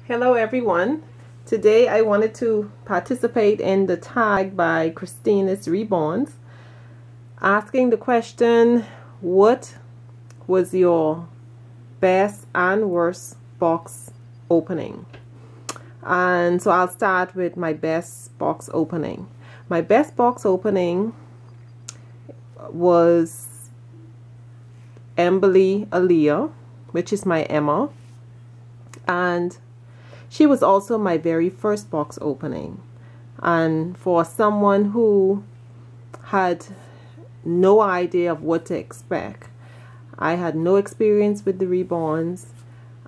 Hello everyone. Today I wanted to participate in the tag by Christina's Reborns, asking the question, what was your best and worst box opening? And so I'll start with my best box opening. My best box opening was Emily Aaliyah, which is my Emma, and she was also my very first box opening. And for someone who had no idea of what to expect, I had no experience with the Reborns.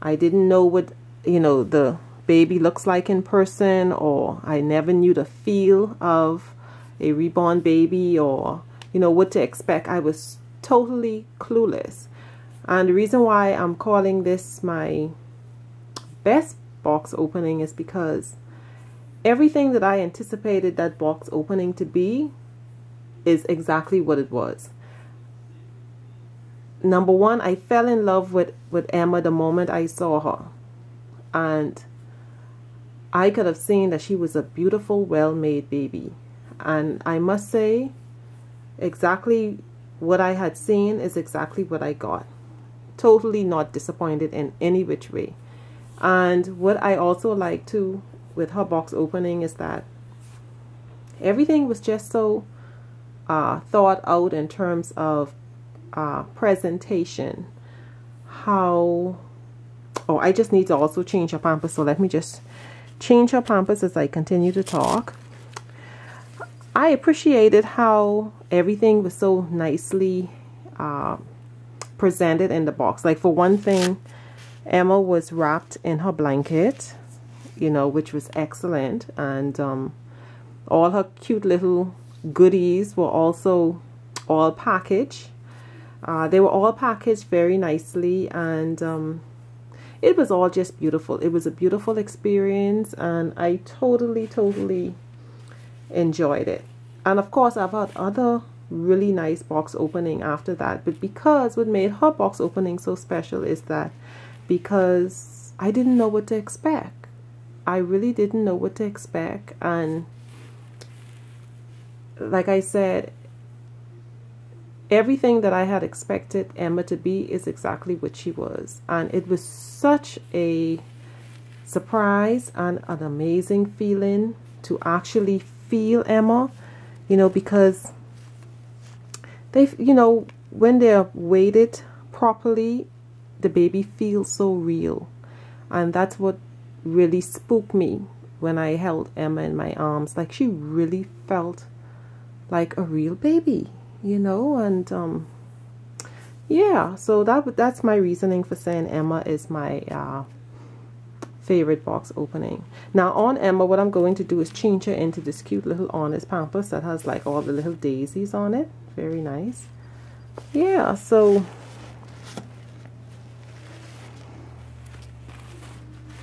I didn't know what, the baby looks like in person, or I never knew the feel of a reborn baby, or, what to expect. I was totally clueless. And the reason why I'm calling this my best box opening is because everything that I anticipated that box opening to be is exactly what it was. Number one, I fell in love with Emma the moment I saw her, and I could have seen that she was a beautiful, well-made baby. And I must say, exactly what I had seen is exactly what I got. Totally not disappointed in any which way. And what I also like too with her box opening is that everything was just so thought out in terms of presentation. I just need to also change her pampers, so let me just change her pampers as I continue to talk. I appreciated how everything was so nicely presented in the box. Like, for one thing, Emma was wrapped in her blanket, which was excellent. And all her cute little goodies were also all packaged. They were all packaged very nicely, and it was all just beautiful. It was a beautiful experience, and I totally enjoyed it. And of course, I've had other really nice box opening after that. But because what made her box opening so special is that because I didn't know what to expect. I really didn't know what to expect. And like I said, everything that I had expected Emma to be is exactly what she was. And it was such a surprise and an amazing feeling to actually feel Emma, because they, when they're weighted properly, the baby feels so real. And that's what really spooked me when I held Emma in my arms. Like, she really felt like a real baby, and yeah, so that's my reasoning for saying Emma is my favorite box opening. Now on Emma, what I'm going to do is change her into this cute little Honest Pampers that has like all the little daisies on it. Very nice. Yeah, so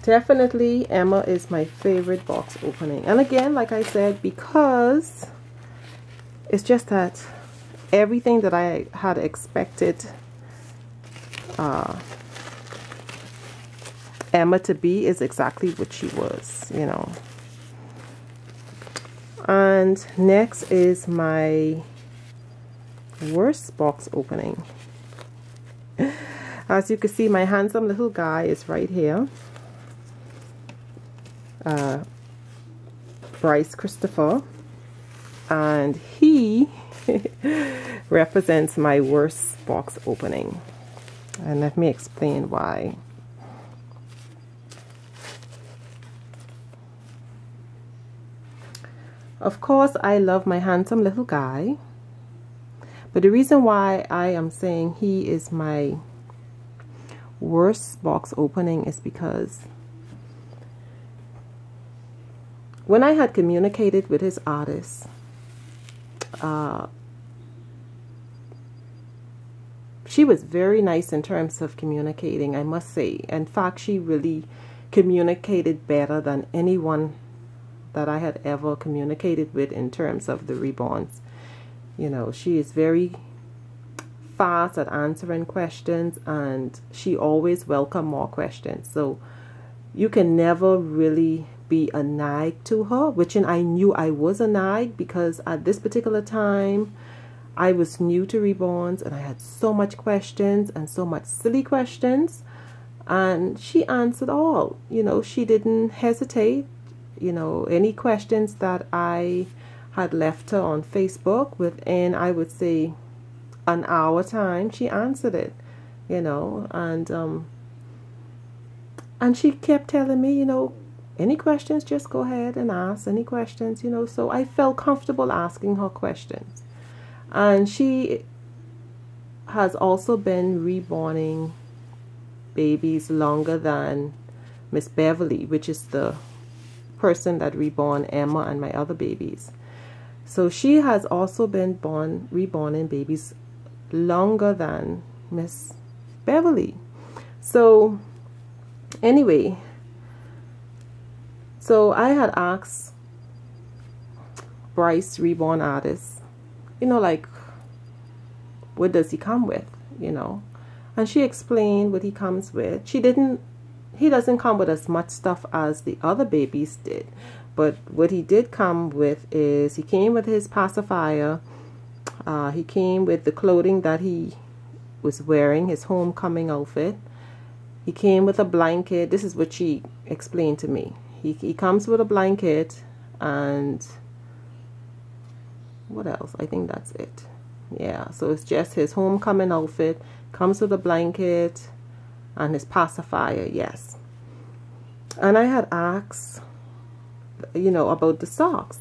definitely Emma is my favorite box opening. And again, like I said, because it's just that everything that I had expected Emma to be is exactly what she was, And next is my worst box opening. As you can see, my handsome little guy is right here. Brice Christopher, and he represents my worst box opening, and let me explain why. Of course, I love my handsome little guy, but the reason why I am saying he is my worst box opening is because when I had communicated with his artist, she was very nice in terms of communicating, I must say. In fact, she really communicated better than anyone that I had ever communicated with in terms of the Reborns. She is very fast at answering questions, and she always welcomed more questions. So you can never really be a nag to her, which I knew I was a nag because at this particular time I was new to Reborns and I had so much questions and so much silly questions, and she answered all. You know, she didn't hesitate. You know, any questions that I had left her on Facebook, within, I would say, an hour time, she answered it. You know, and she kept telling me, you know, any questions, just go ahead and ask any questions, you know. So I felt comfortable asking her questions. And she has also been reborning babies longer than Miss Beverly, which is the person that reborn Emma and my other babies. So she has also been reborning babies longer than Miss Beverly. So anyway, so I had asked Brice, reborn artist, you know, like, what does he come with, you know? And she explained what he comes with. He doesn't come with as much stuff as the other babies did, but what he did come with is, he came with his pacifier, he came with the clothing that he was wearing, his homecoming outfit. He came with a blanket. This is what she explained to me. He comes with a blanket, and what else? I think that's it. Yeah, so it's just his homecoming outfit, comes with a blanket and his pacifier, yes. And I had asked, you know, about the socks,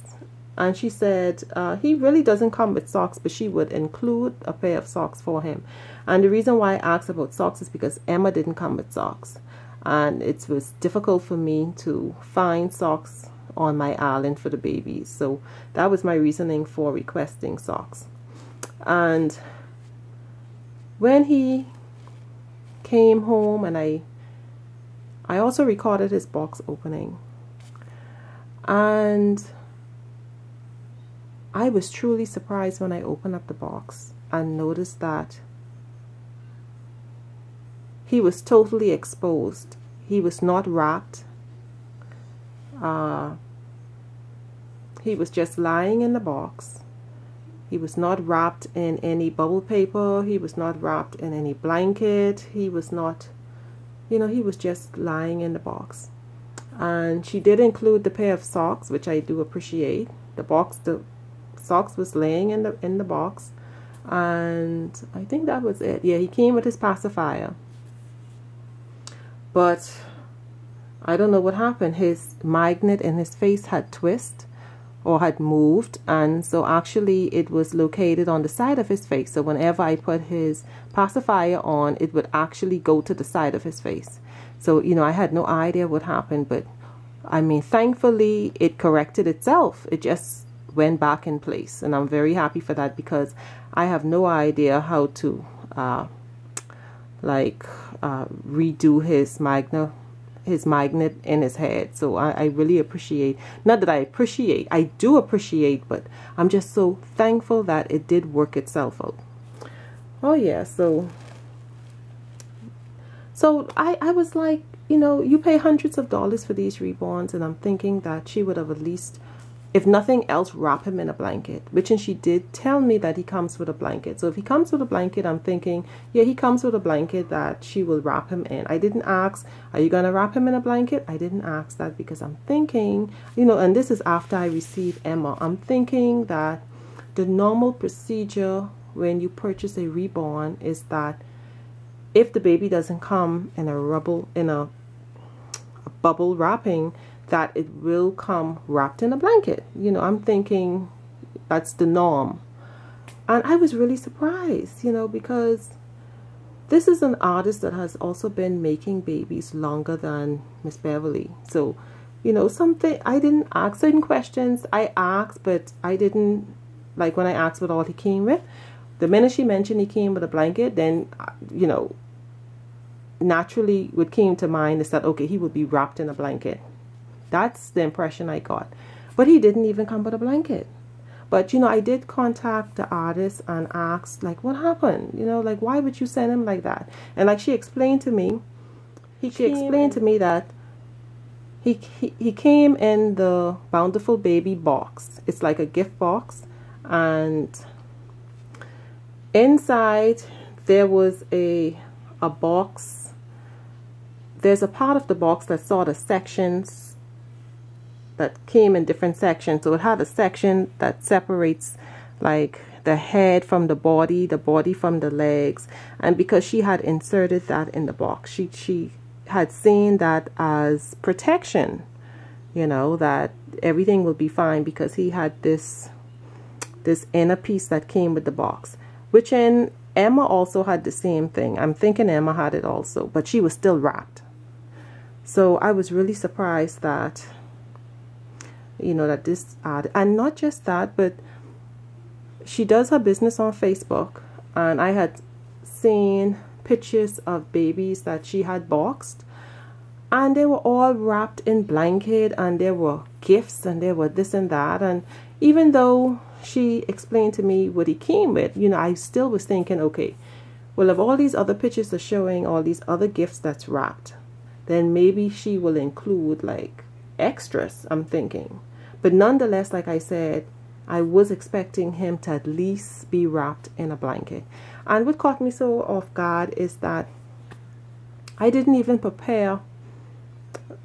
and she said he really doesn't come with socks, but she would include a pair of socks for him. And the reason why I asked about socks is because Emma didn't come with socks, and it was difficult for me to find socks on my island for the babies. So that was my reasoning for requesting socks. And when he came home, and I also recorded his box opening, and I was truly surprised when I opened up the box and noticed that he was totally exposed. He was not wrapped. He was just lying in the box. He was not wrapped in any bubble paper. He was not wrapped in any blanket. He was not, you know, he was just lying in the box. And she did include the pair of socks, which I do appreciate. The socks was laying in the box, and I think that was it. Yeah, he came with his pacifier. But I don't know what happened. His magnet in his face had twisted or had moved, and so actually it was located on the side of his face. So whenever I put his pacifier on, it would actually go to the side of his face. So, you know, I had no idea what happened, but I mean, thankfully it corrected itself. It just went back in place, and I'm very happy for that, because I have no idea how to redo his magnet in his head. So I really appreciate, not that I do appreciate, but I'm just so thankful that it did work itself out. Oh yeah, so I was like, you know, you pay hundreds of dollars for these reborns, and I'm thinking that she would have at least, if nothing else, wrap him in a blanket, which, and she did tell me that he comes with a blanket. So if he comes with a blanket, I'm thinking, yeah, he comes with a blanket that she will wrap him in. I didn't ask, are you going to wrap him in a blanket? I didn't ask that, because I'm thinking, you know, and this is after I received Emma, I'm thinking that the normal procedure when you purchase a reborn is that if the baby doesn't come in a bubble wrapping, that it will come wrapped in a blanket. You know, I'm thinking that's the norm. And I was really surprised, you know, because this is an artist that has also been making babies longer than Miss Beverly. So, you know, I didn't ask certain questions. I asked, but I didn't, like when I asked what all he came with, the minute she mentioned he came with a blanket, then, you know, naturally what came to mind is that, okay, he would be wrapped in a blanket. That's the impression I got. But he didn't even come with a blanket. But, you know, I did contact the artist and asked, like, what happened? You know, like, why would you send him like that? And like she explained to me, explained to me that he came in the Bountiful Baby box. It's like a gift box, and inside there was a box. There's a part of the box that saw the sections that came in different sections. So it had a section that separates like the head from the body from the legs. And because she had inserted that in the box, she had seen that as protection, you know, that everything will be fine, because he had this inner piece that came with the box, which in Emma also had the same thing. I'm thinking Emma had it also, but she was still wrapped. So I was really surprised that, you know, that this ad, and not just that, but she does her business on Facebook, and I had seen pictures of babies that she had boxed, and they were all wrapped in blanket, and there were gifts, and there were this and that. And even though she explained to me what he came with, you know, I still was thinking, okay, well, if all these other pictures are showing all these other gifts that's wrapped, then maybe she will include like extras, I'm thinking. But nonetheless, like I said, I was expecting him to at least be wrapped in a blanket. And what caught me so off guard is that I didn't even prepare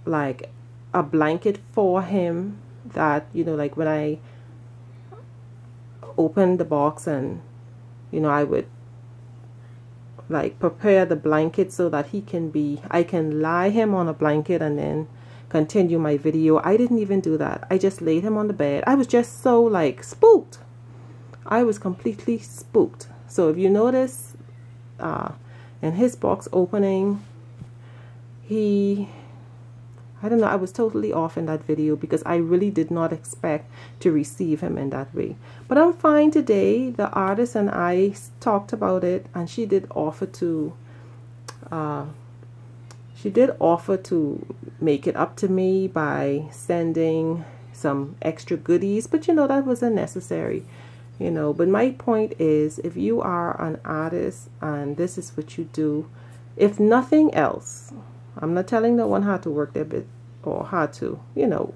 like a blanket for him, that, you know, like when I opened the box, and, you know, I would like prepare the blanket so that I can lie him on a blanket and then continue my video. I didn't even do that. I just laid him on the bed. I was just so like spooked. I was completely spooked. So if you notice in his box opening, I don't know, I was totally off in that video, because I really did not expect to receive him in that way. But I'm fine today. The artist and I talked about it, and she did offer to make it up to me by sending some extra goodies, but you know, that wasn't necessary, you know. But my point is, if you are an artist and this is what you do, if nothing else, I'm not telling no one how to work their bit or how to, you know,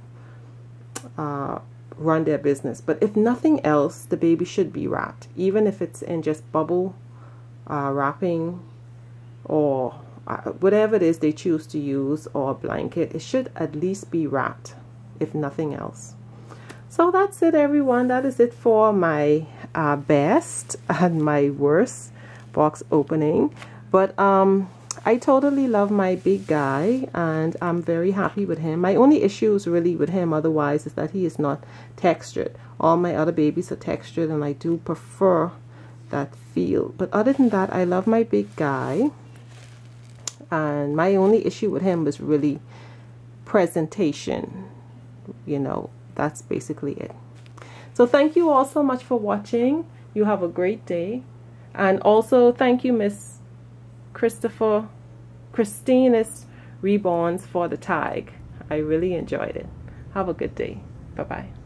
run their business, but if nothing else, the baby should be wrapped, even if it's in just bubble wrapping, or whatever it is they choose to use, or a blanket. It should at least be wrapped, if nothing else. So that's it, everyone. That is it for my best and my worst box opening. But I totally love my big guy, and I'm very happy with him. My only issues really with him otherwise is that he is not textured. All my other babies are textured, and I do prefer that feel. But other than that, I love my big guy. And my only issue with him was really presentation. You know, that's basically it. So thank you all so much for watching. You have a great day. And also thank you, Miss Christina's Reborns, for the tag. I really enjoyed it. Have a good day. Bye-bye.